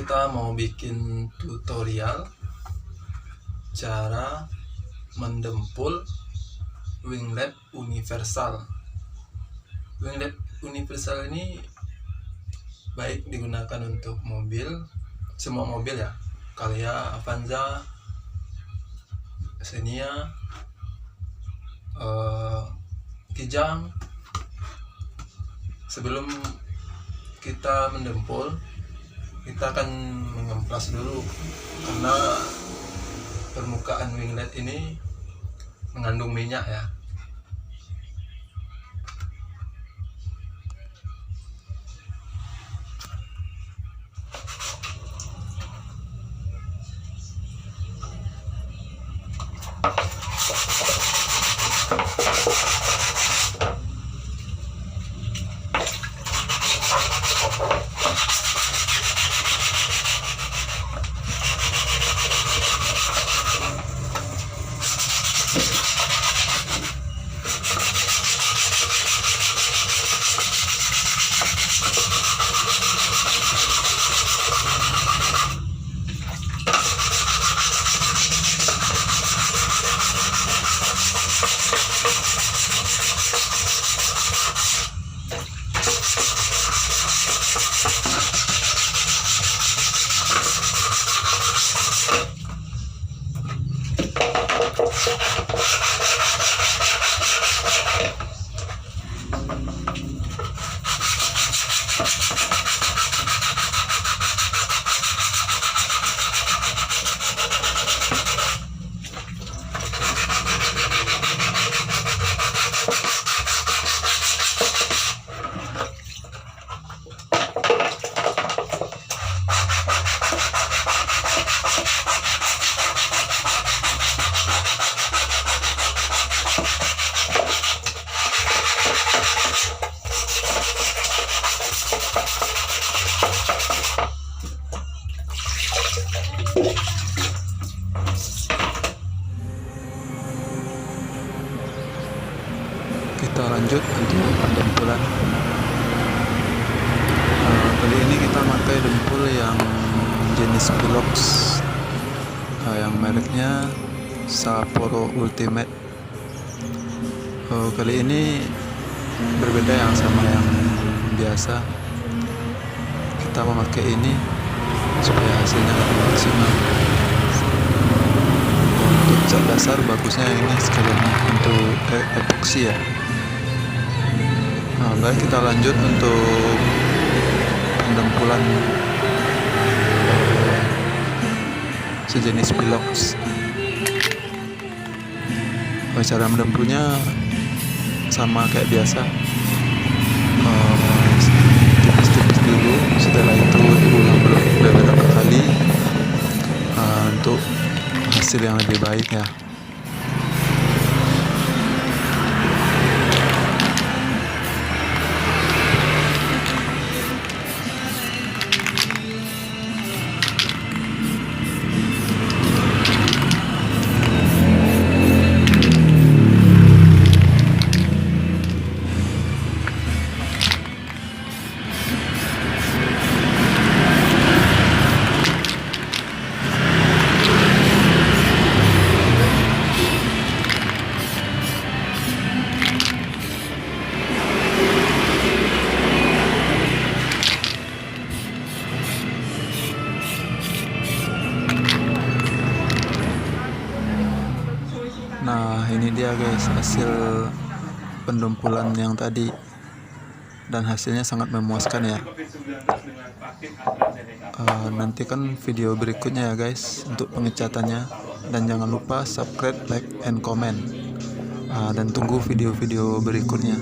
kita mau bikin tutorial cara mendempul winglet universal. Winglet universal ini baik digunakan untuk mobil, semua mobil ya, Calya, Avanza, Xenia, Kijang. Sebelum kita mendempul, kita akan mengemplas dulu karena permukaan winglet ini mengandung minyak ya. Kita lanjut untuk pendempulan. Kali ini kita pakai dempul yang jenis Pilox, yang mereknya Sapporo Ultimate. Kali ini berbeda yang sama yang biasa. Kita memakai ini supaya hasilnya lebih maksimal. Untuk cat dasar bagusnya ini sekalian untuk epoksi ya. Baik, kita lanjut untuk pendempulan sejenis Pilox. Cara mendempulnya sama kayak biasa, tipis-tipis dulu, setelah itu diulang beberapa kali untuk hasil yang lebih baik ya. Nah, ini dia guys hasil pendempulan yang tadi, dan hasilnya sangat memuaskan ya. Nantikan video berikutnya ya guys untuk pengecatannya, dan jangan lupa subscribe, like, and comment, dan tunggu video-video berikutnya.